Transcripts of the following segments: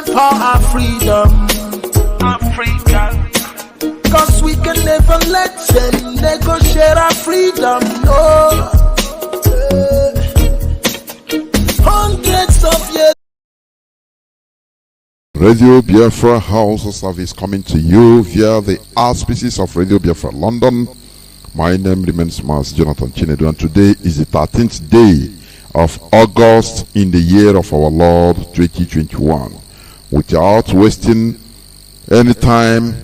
stand for our freedom. Africa. Cause we can never let them negotiate our freedom, no. Hundreds of years. Radio Biafra House of Service coming to you via the auspices of Radio Biafra London. My name remains Mazi Chinedu, and today is the 13th day of August in the year of our Lord 2021. Without wasting any time,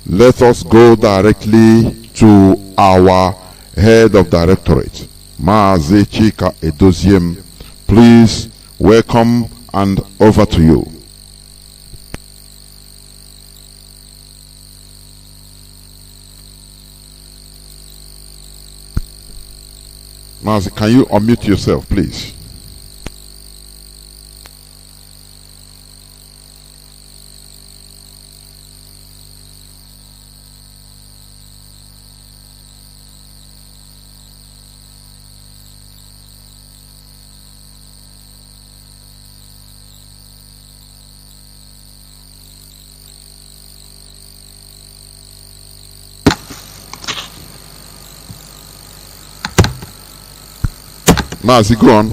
let us go directly to our head of directorate, Mazi Chika Edoziem. Please welcome and over to you. Mazi, can you unmute yourself, please? Mazi, go on.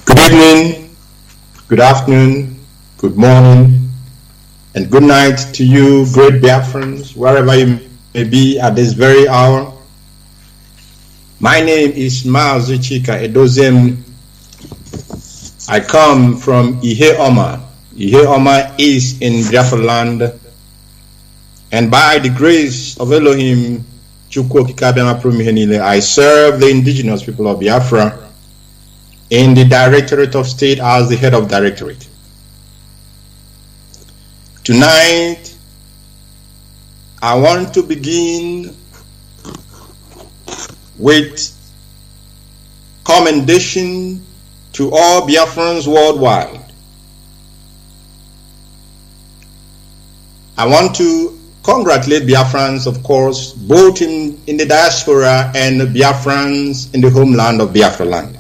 Good evening, good afternoon, good morning, and good night to you, great Biafrans, wherever you may be at this very hour. My name is Mazi Chika Edoziem. I come from Ihe Oma. Ihe Oma is in Biafra land, and by the grace of Elohim, I serve the indigenous people of Biafra in the Directorate of State as the head of directorate. Tonight, I want to begin with commendation to all Biafrans worldwide. I want to congratulate Biafrans, of course, both in the diaspora and Biafrans in the homeland of Biafra land.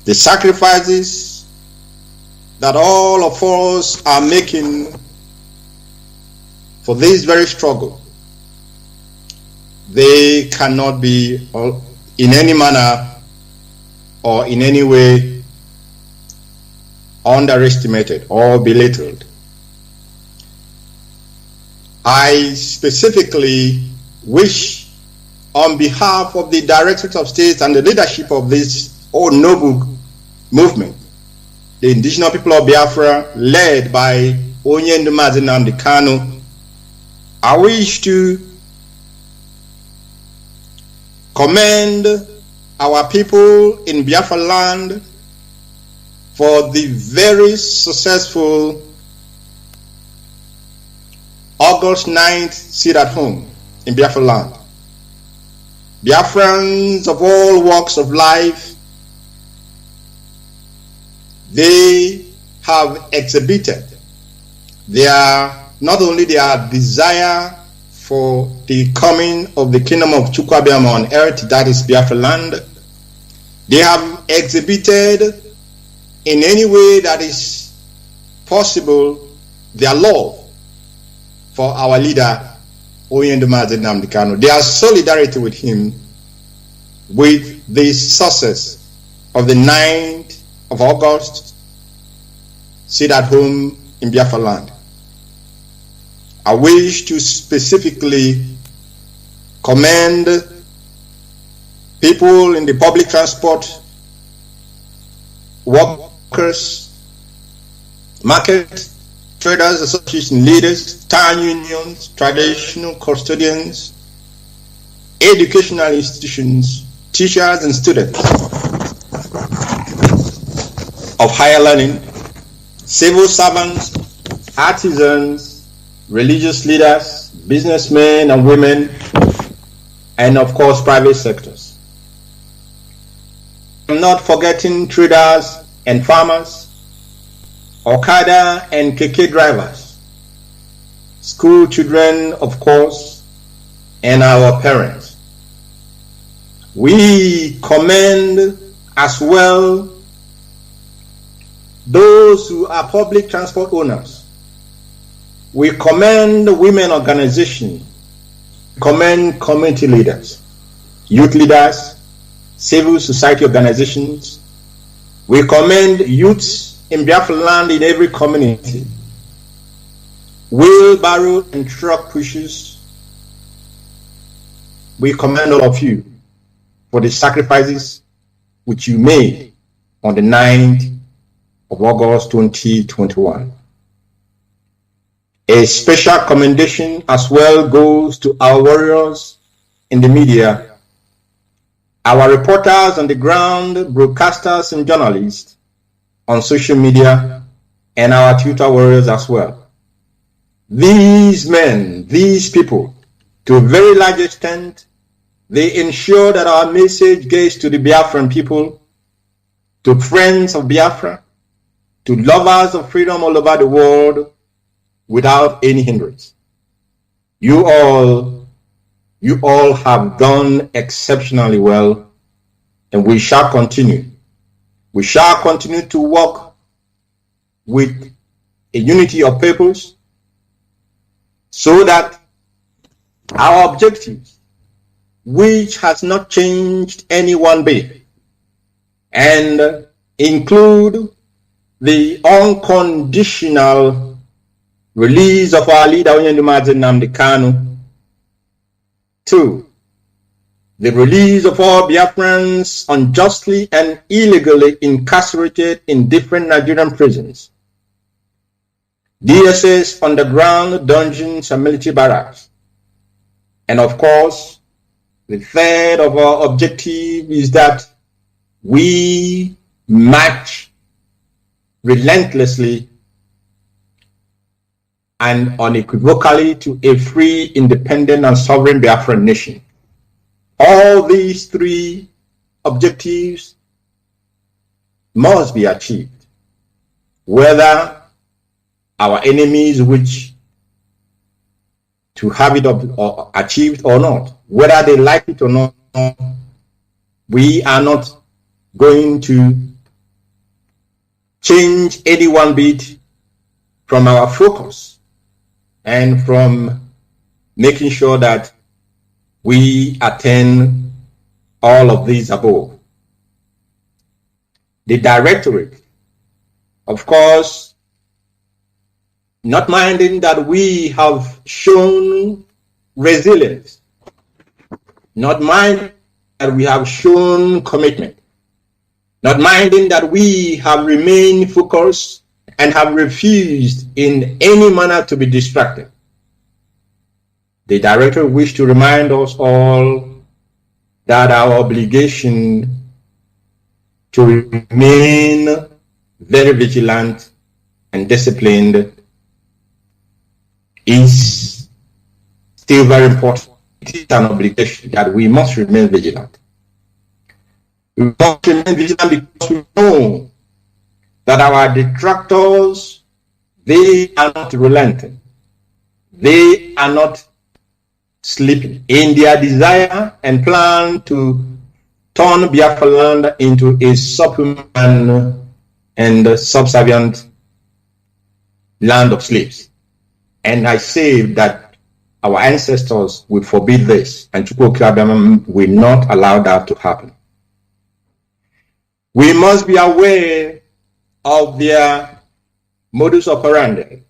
The sacrifices that all of us are making for this very struggle, they cannot be in any manner or in any way underestimated or belittled. I specifically wish, on behalf of the Directorate of State and the leadership of this noble movement, the indigenous people of Biafra, led by Mazi Nnamdi Kanu, I wish to commend our people in Biafra land for the very successful August 9th sit at home in Biafra land. Biafrans of all walks of life, they have exhibited not only their desire for the coming of the kingdom of Chukwuabiama on earth, that is Biafra land, they have exhibited in any way that is possible their love for our leader, Mazi Nnamdi Kanu, their solidarity with him, with the success of the 9th of August sit at home in Biafra land. I wish to specifically commend people in the public transport, workers, market, traders, association leaders, town unions, traditional custodians, educational institutions, teachers and students of higher learning, civil servants, artisans, religious leaders, businessmen and women, and of course private sectors. I'm not forgetting traders and farmers, Okada and keke drivers, school children, of course, and our parents. We commend as well those who are public transport owners. We commend women organizations, commend community leaders, youth leaders, civil society organizations. We commend youths in Biafra land in every community, wheelbarrow and truck pushers. We commend all of you for the sacrifices which you made on the 9th of August 2021. A special commendation as well goes to our warriors in the media, our reporters on the ground, broadcasters and journalists on social media, and our Twitter warriors as well. These men, these people, to a very large extent, they ensure that our message gets to the Biafran people, to friends of Biafra, to lovers of freedom all over the world, without any hindrance. You all have done exceptionally well, and we shall continue. We shall continue to work with a unity of purpose so that our objectives, which has not changed any one bit, and include the unconditional release of our leader, Mazi Nnamdi Kanu. 2, the release of all Biafrans unjustly and illegally incarcerated in different Nigerian prisons, DSS, underground dungeons and military barracks. And of course, the third of our objective is that we march relentlessly and unequivocally to a free, independent, and sovereign Biafran nation. All these 3 objectives must be achieved, whether our enemies wish to have it achieved or not, whether they like it or not. We are not going to change any one bit from our focus and from making sure that we attain all of these above. The directorate, of course, not minding that we have shown resilience, not minding that we have shown commitment, not minding that we have remained focused and have refused in any manner to be distracted. The director wished to remind us all that our obligation to remain very vigilant and disciplined is still very important. It is an obligation that we must remain vigilant. We must remain vigilant because we know that our detractors, they are not relenting. They are not sleeping in their desire and plan to turn Biafra land into a subhuman and subservient land of slaves. And I say that our ancestors will forbid this, and Chukwu will not allow that to happen. We must be aware of their modus operandi.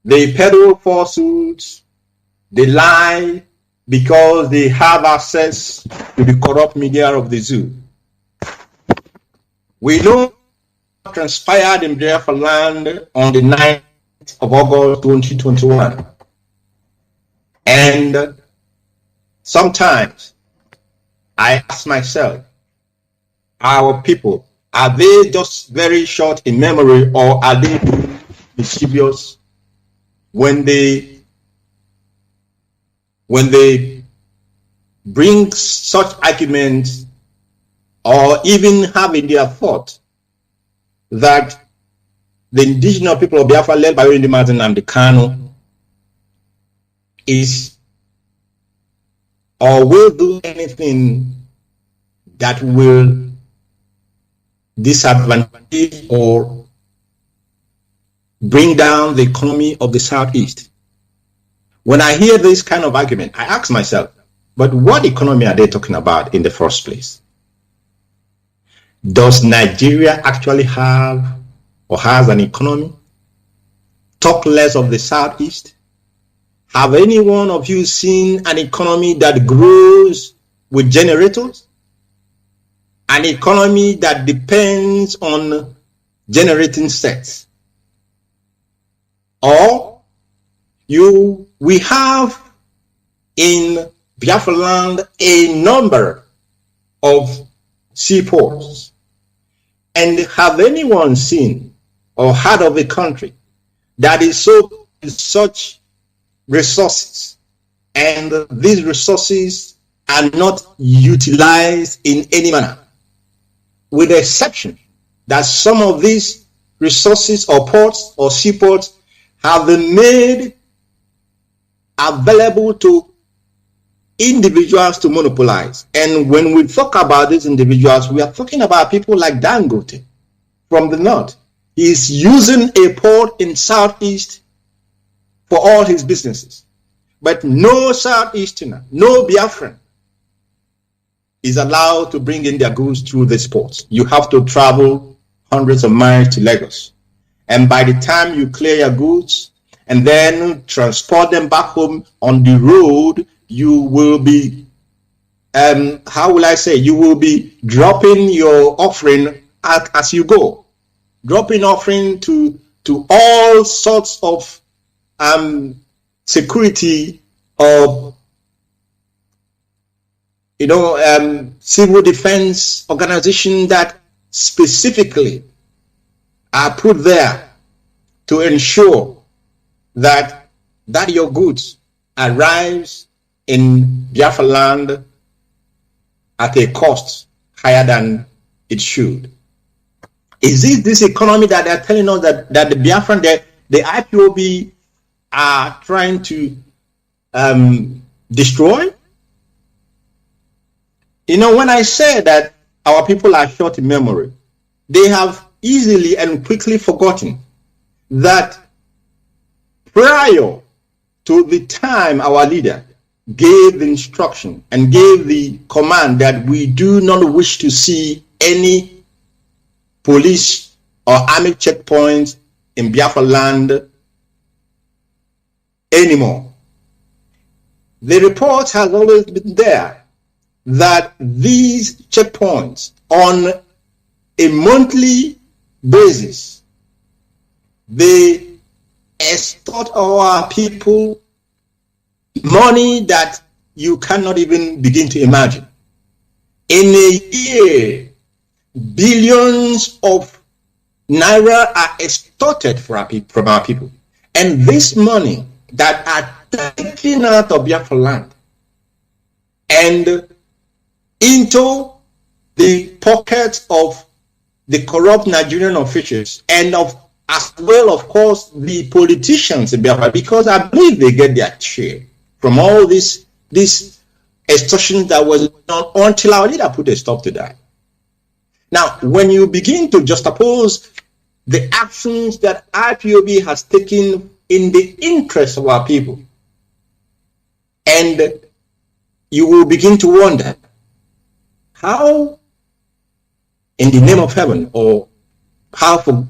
They peddle falsehoods, they lie because they have access to the corrupt media of the zoo. We know what transpired in Biafra land on the 9th of August 2021. And sometimes I ask myself, our people, are they just very short in memory, or are they mischievous when they bring such arguments, or even have in their thought that the indigenous people of Biafra, led by Mazi Nnamdi Kanu, is or will do anything that will disadvantage or bring down the economy of the Southeast. When I hear this kind of argument, I ask myself, but what economy are they talking about in the first place? Does Nigeria actually have or has an economy? Talk less of the Southeast. Have any one of you seen an economy that grows with generators? An economy that depends on generating sets? Or we have in Biafra land a number of seaports. And have anyone seen or heard of a country that is so such resources, and these resources are not utilized in any manner, with the exception that some of these resources or ports or seaports have been made available to individuals to monopolize? And when we talk about these individuals, we are talking about people like Dangote from the north. He is using a port in Southeast for all his businesses. But no Southeasterner, no Biafran is allowed to bring in their goods through these ports. You have to travel hundreds of miles to Lagos. And by the time you clear your goods and then transport them back home on the road, you will be, you will be dropping your offering as you go. Dropping offering to all sorts of security or civil defense organization that specifically are put there to ensure that your goods arrives in Biafra land at a cost higher than it should. Is it this economy that they're telling us that the Biafran, the IPOB are trying to destroy? When I say that our people are short in memory, they have easily and quickly forgotten that prior to the time our leader gave the instruction and gave the command that we do not wish to see any police or army checkpoints in Biafra land anymore. The report has always been there that these checkpoints on a monthly basis, they extort our people money that you cannot even begin to imagine. In a year, billions of naira are extorted from our people. And this money that are taken out of Biafra land and into the pockets of the corrupt Nigerian officials and as well, of course, the politicians in Biafra, because I believe they get their share from all this extortion that was done until our leader put a stop to that. Now, when you begin to juxtapose the actions that IPOB has taken in the interest of our people, and you will begin to wonder, how in the name of heaven, or how, for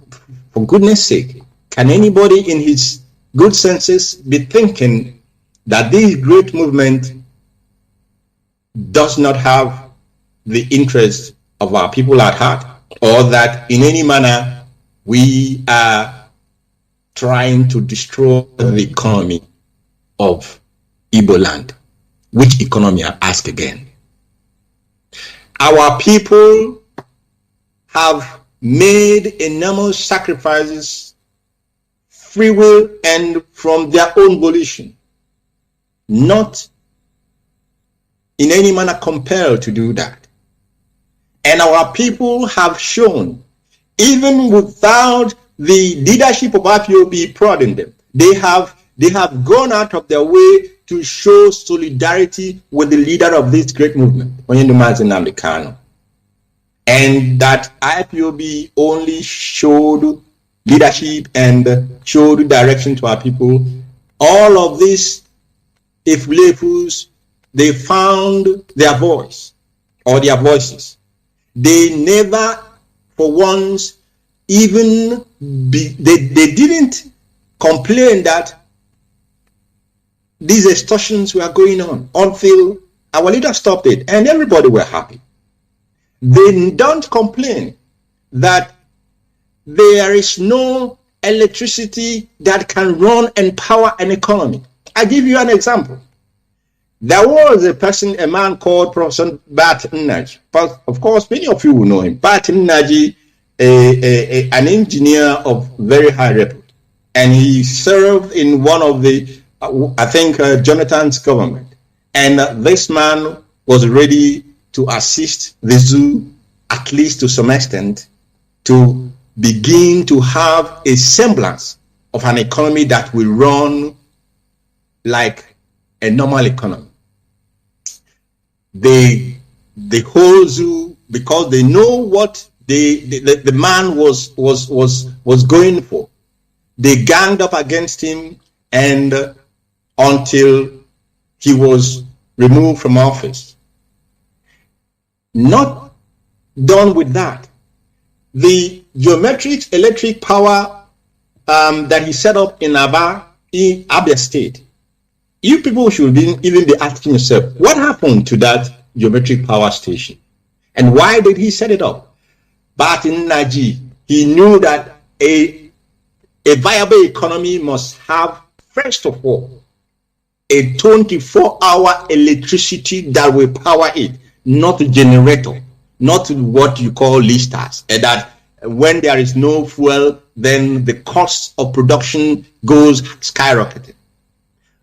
goodness sake, can anybody in his good senses be thinking that this great movement does not have the interest of our people at heart, or that in any manner we are trying to destroy the economy of Igbo land? Which economy, I ask again? Our people have made enormous sacrifices, free will and from their own volition, not in any manner compelled to do that. And our people have shown, even without the leadership of IPOB prodding them, they have gone out of their way to show solidarity with the leader of this great movement, Mazi Nnamdi Kanu. And that IPOB only showed leadership and showed direction to our people. All of these Iflefus, they found their voice or their voices. They never for once even they didn't complain that these extortions were going on until our leader stopped it and everybody were happy. They don't complain that there is no electricity that can run and power an economy. I give you an example. There was a man called Professor Mazi Nnamdi. Of course, many of you will know him. Mazi Nnamdi, an engineer of very high repute, and he served in one of the, I think, Jonathan's government. And this man was ready to assist the zoo, at least to some extent, to begin to have a semblance of an economy that will run like a normal economy. The whole zoo, because they know what the man was going for, they ganged up against him, and until he was removed from office. Not done with that, the geometric electric power that he set up in Abia State, you people should even be asking yourself, what happened to that geometric power station? And why did he set it up? Mazi Nnamdi, he knew that a viable economy must have, first of all, a 24-hour electricity that will power it, not a generator, not what you call listers, and that when there is no fuel, then the cost of production goes skyrocketing.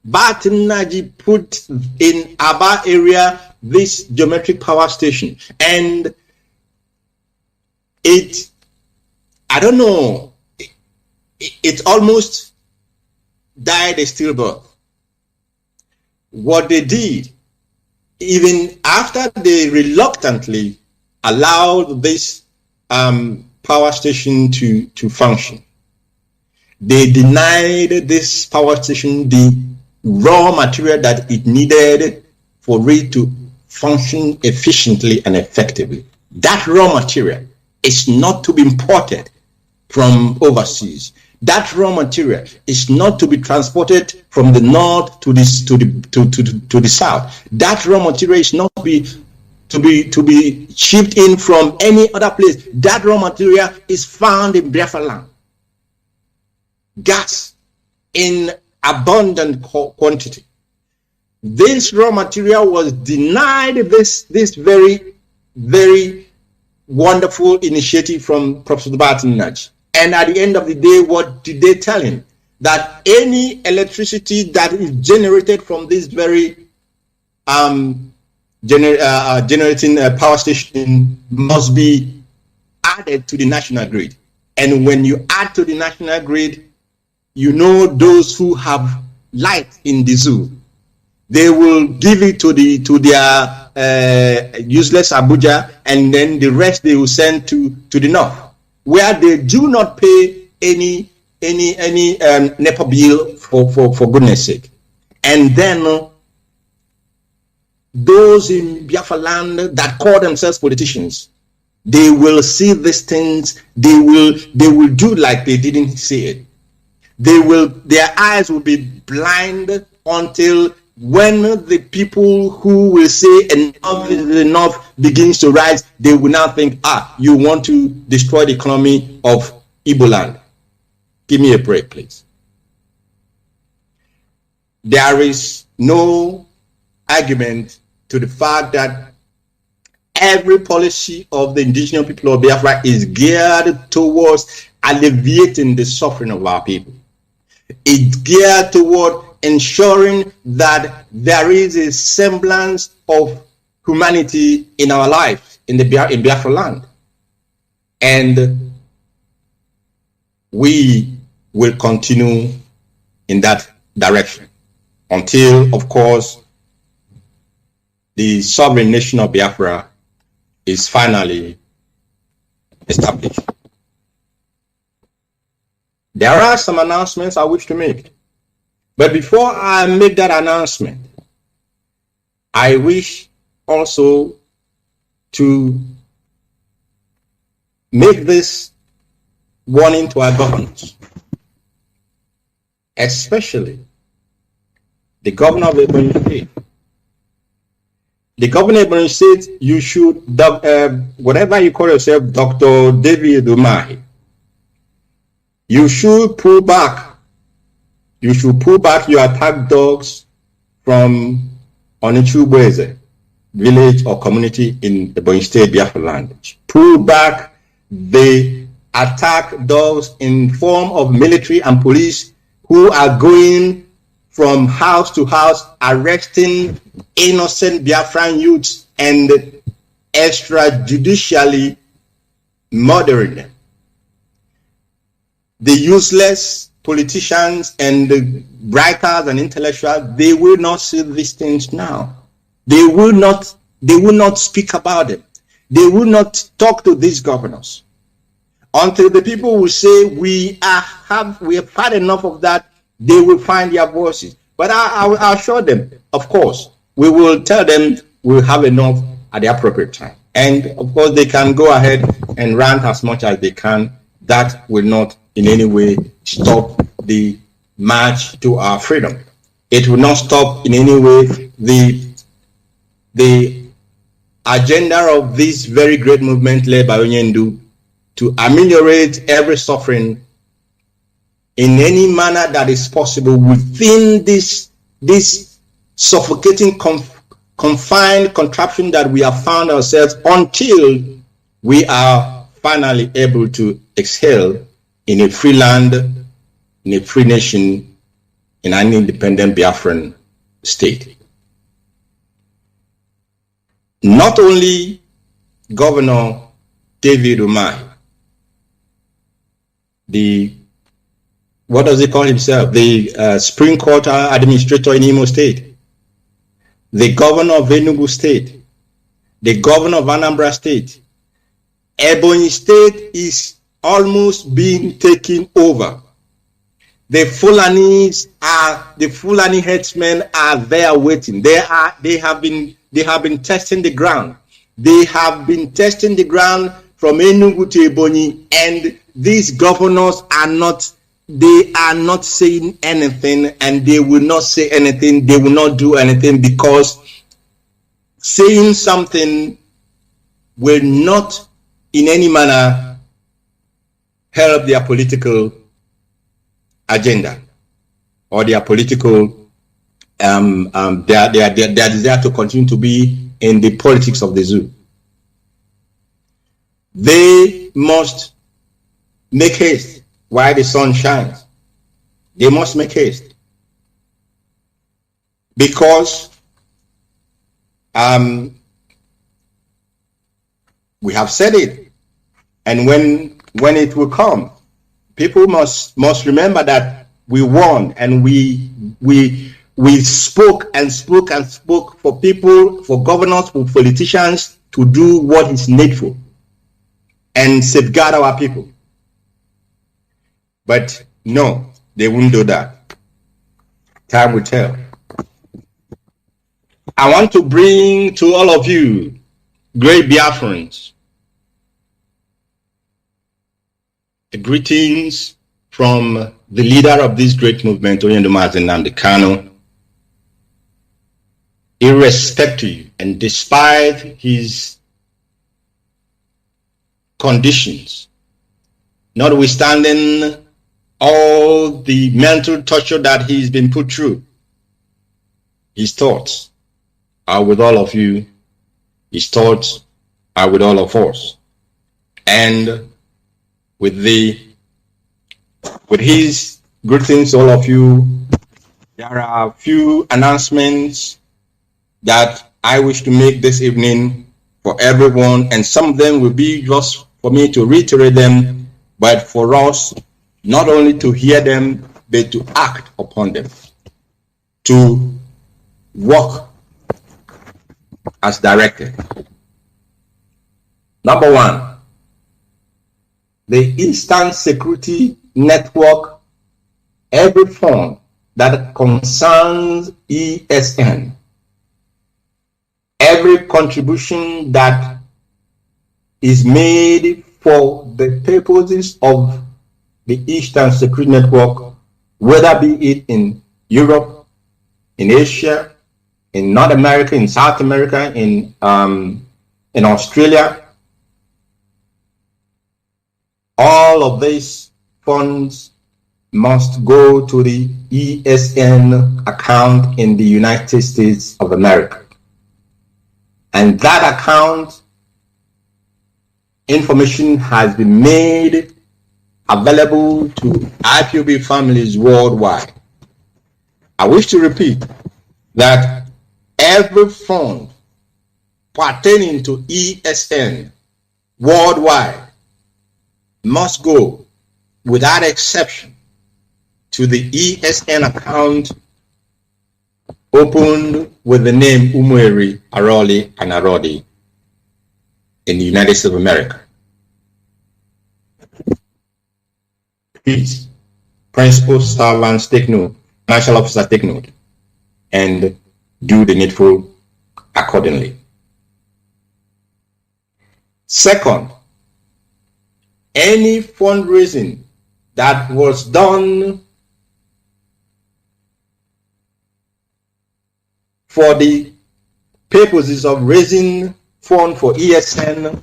Mazi Nnamdi put in Aba area this geometric power station, and it, I don't know, it almost died a stillbirth. What they did, even after they reluctantly allowed this power station to function, they denied this power station the raw material that it needed for it to function efficiently and effectively. That raw material is not to be imported from overseas. That raw material is not to be transported from the north to the south. That raw material is not to be shipped in from any other place. That raw material is found in Biafra land. Gas in abundant quantity. This raw material was denied this very, very wonderful initiative from Professor Mazi Nnamdi. And at the end of the day, what did they tell him? That any electricity that is generated from this very generating power station must be added to the national grid. And when you add to the national grid, you know, those who have light in the zoo, they will give it to their useless Abuja, and then the rest they will send to the north, where they do not pay any NEPA bill for goodness sake. And then those in Biafra land that call themselves politicians, They will see these things. They will do like they didn't see it. Their eyes will be blind until when the people who will say enough is enough begins to rise, they will now think, you want to destroy the economy of Igbo land. Give me a break, please. There is no argument to the fact that every policy of the indigenous people of Biafra is geared towards alleviating the suffering of our people. It's geared toward ensuring that there is a semblance of humanity in our life in Biafra land. And we will continue in that direction until, of course, the sovereign nation of Biafra is finally established. There are some announcements I wish to make. But before I make that announcement, I wish also to make this warning to our governors, especially the governor of Ebonyi State. The governor of Ebonyi State, you should, whatever you call yourself, Dr. David Umahi, you should pull back. You should pull back your attack dogs from Onichubweze village or community in the Ebonyi State, Biafra land. Pull back the attack dogs in form of military and police who are going from house to house, arresting innocent Biafran youths and extrajudicially murdering them. The useless politicians and the writers and intellectuals, they will not see these things now. They will not speak about it. They will not talk to these governors until the people will say we have had enough of that. They will find their voices. But I assure them, of course, we will tell them we'll have enough at the appropriate time. And of course, they can go ahead and rant as much as they can. That will not in any way stop the march to our freedom. It will not stop in any way the agenda of this very great movement led by Onyendu to ameliorate every suffering in any manner that is possible within this suffocating confined contraption that we have found ourselves, until we are finally able to exhale in a free land, in a free nation, in an independent Biafran state. Not only Governor David Umahi, what does he call himself? The Supreme Court administrator in Imo State, the governor of Enugu State, the governor of Anambra State. Ebonyi State is almost being taken over. The Fulani headsmen are there waiting. They have been testing the ground. They have been testing the ground from Enugu to Ebonyi, and these governors are not saying anything, and they will not say anything. They will not do anything, because saying something will not in any manner help their political agenda or their political their desire to continue to be in the politics of the zoo. They must make haste while the sun shines. They must make haste, because we have said it, and when it will come, people must remember that we warned, and we spoke and spoke and spoke for people, for governors, for politicians to do what is needful and safeguard our people. But no, they won't do that. Time will tell. I want to bring to all of you, great Biafrans, greetings from the leader of this great movement, Mazi Nnamdi Kanu, irrespective and despite his conditions, notwithstanding all the mental torture that he's been put through, his thoughts are with all of you. His thoughts are with all of us. And with his greetings to all of you, there are a few announcements that I wish to make this evening for everyone, and some of them will be just for me to reiterate them, but for us not only to hear them, but to act upon them, to work as directed. Number one, the Eastern Security Network, every fund that concerns ESN, every contribution that is made for the purposes of the Eastern Security Network, whether be it in Europe, in Asia, in North America, in South America, in Australia, all of these funds must go to the ESN account in the United States of America. And that account information has been made available to IPOB families worldwide. I wish to repeat that every fund pertaining to ESN worldwide must go without exception to the ESN account opened with the name Umueri, Aroli, and Arodi in the United States of America. Please, principal servants take note, financial officers take note, and do the needful accordingly. Second, any fundraising that was done for the purposes of raising funds for ESN,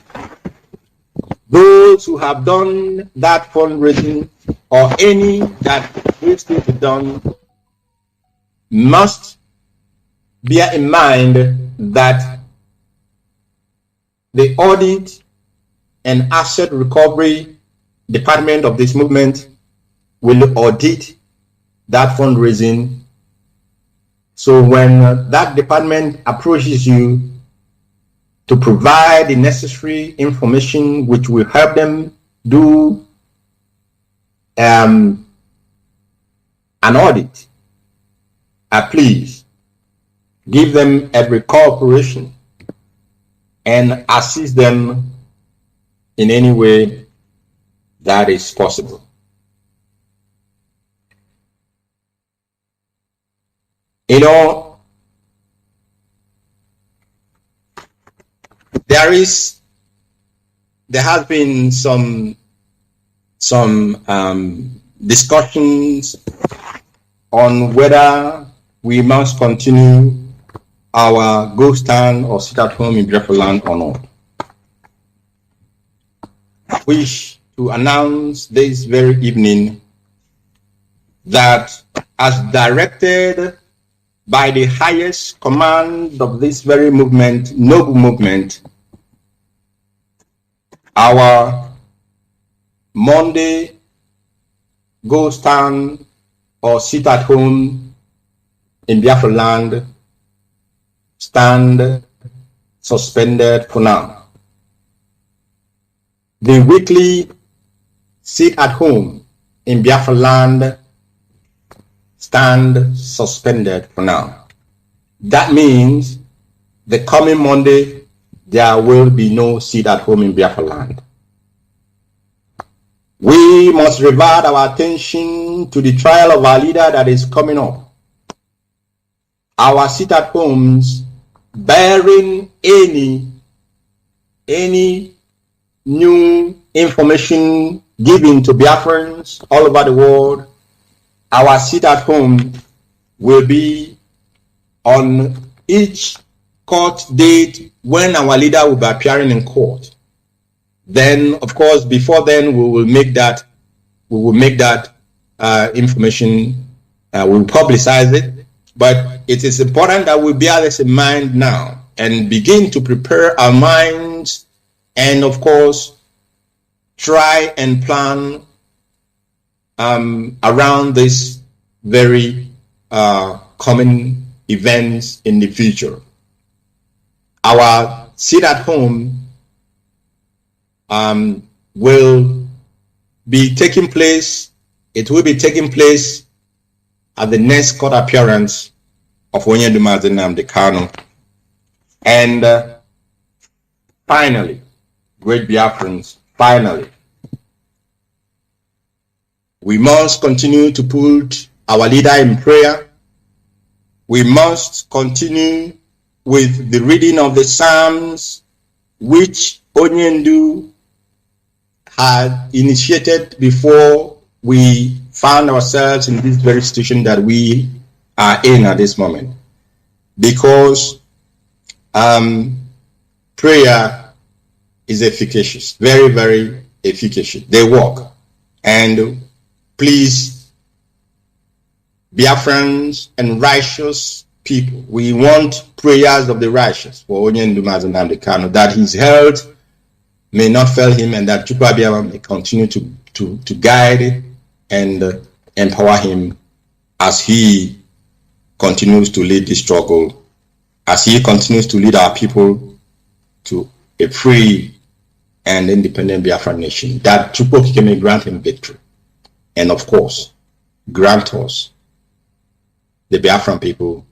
those who have done that fundraising or any that will still be done must bear in mind that the audit and asset recovery department of this movement will audit that fundraising. So when that department approaches you to provide the necessary information which will help them do an audit, please give them every cooperation and assist them in any way that is possible. You know, there has been some discussions on whether we must continue our go stand or sit at home in Biafra land or not. I wish to announce this very evening that as directed by the highest command of this very movement, noble movement, our Monday go stand or sit at home in Biafra land stand suspended for now. The weekly sit at home in Biafra land stand suspended for now. That means the coming Monday there will be no sit at home in Biafra land. We must divert our attention to the trial of our leader that is coming up. Our sit at homes bearing any new information given to Biafrans all over the world. Our seat at home will be on each court date when our leader will be appearing in court. Then, of course, before then, we will make that information. We will publicize it. But it is important that we bear this in mind now and begin to prepare our minds, and of course, try and plan around this very common events in the future. Our sit at home will be taking place. It will be taking place at the next court appearance of Mazi Nnamdi Kanu. And finally, great Biafrans, finally, we must continue to put our leader in prayer. We must continue with the reading of the Psalms, which Onyendu had initiated before we found ourselves in this very situation that we are in at this moment. Because prayer is efficacious, very, very efficacious. They work. And please, Biafrans and righteous people, we want prayers of the righteous for Mazi Nnamdi Kanu, that his health may not fail him, and that Chukwu Abiyama may continue to guide it and empower him as he continues to lead this struggle, as he continues to lead our people to a free and independent Biafran nation, that Chukwu may grant him victory. And of course, grant us, the Biafran people,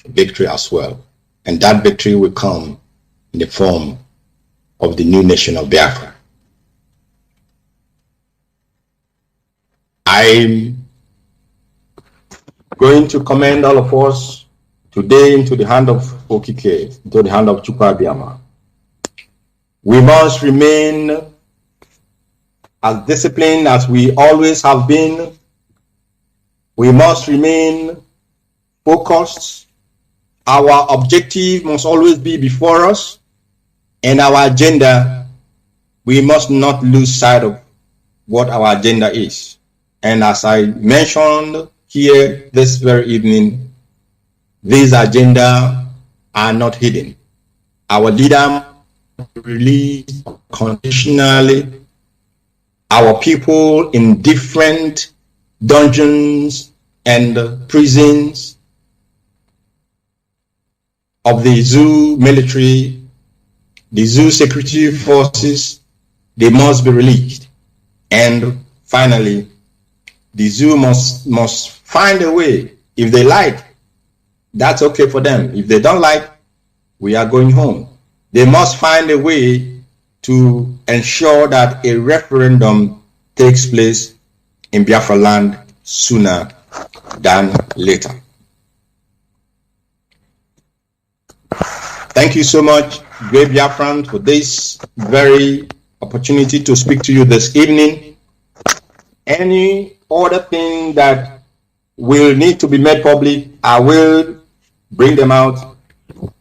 victory as well. And that victory will come in the form of the new nation of Biafra. I'm going to commend all of us today into the hand of Okike, into the hand of Chukwu Abiyama. We must remain as disciplined as we always have been. We must remain focused. Our objective must always be before us, and our agenda, we must not lose sight of what our agenda is. And as I mentioned here this very evening, these agendas are not hidden. Our leader released conditionally our people in different dungeons and prisons of the zoo military, the zoo security forces. They must be released. And finally, the zoo must find a way. If they like, that's okay for them. If they don't like, we are going home. They must find a way to ensure that a referendum takes place in Biafra land sooner than later. Thank you so much, great Biafran, for this very opportunity to speak to you this evening. Any other thing that will need to be made public, I will bring them out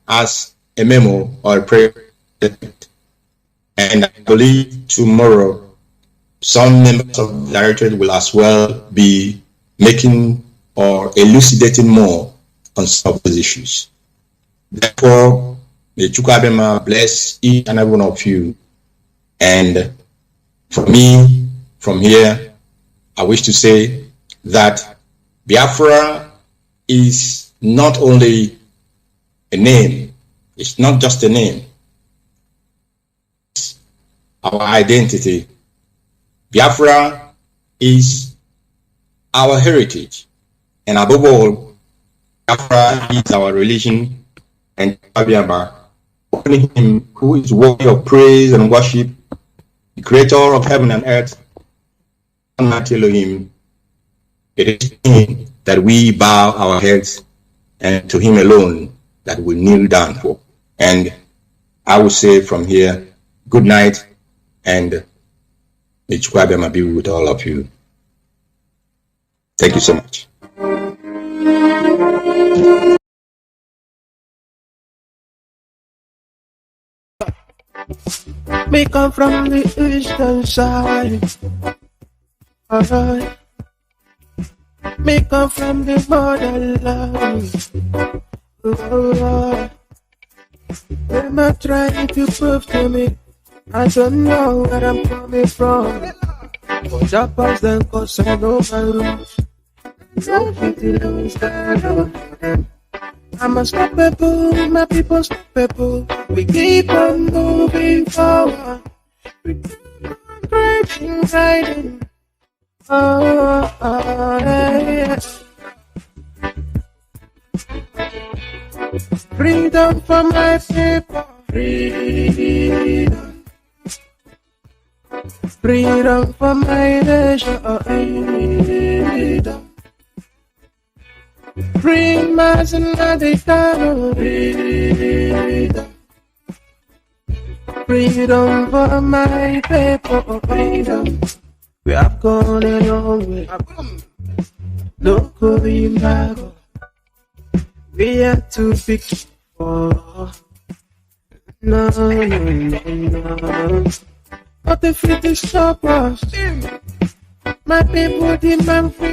as a memo or a prayer. And I believe tomorrow some members of the directorate will as well be making or elucidating more on some of these issues. Therefore, may Chukwu Abiyama bless each and every one of you. And for me, from here, I wish to say that Biafra is not only a name, it's not just a name, it's our identity. Biafra is our heritage, and above all, Biafra is our religion, and Abiyama, only him who is worthy of praise and worship, the creator of heaven and earth, and Elohim. It is him that we bow our heads, and to him alone that we kneel down for. And I will say from here, good night and May Chukwabiyama be with all of you. Thank you so much. Me come from the eastern side. Alright. Me come from the motherland. Alright. Them are trying to prove to me I don't know where I'm coming from. But Japan's them cause I know my roots. No pity lose that on them. I'm unstoppable, my people stoppable. We keep on moving forward. We keep on breaking, riding. Yeah. Freedom for my people. Freedom. Freedom for my nation. Freedom. Free Mazi Nnamdi Kanu. Freedom. Freedom for my people. Freedom. We have gone a long way. No going back. We are too big for. No. Nothing fit to stop us. My people demand freedom.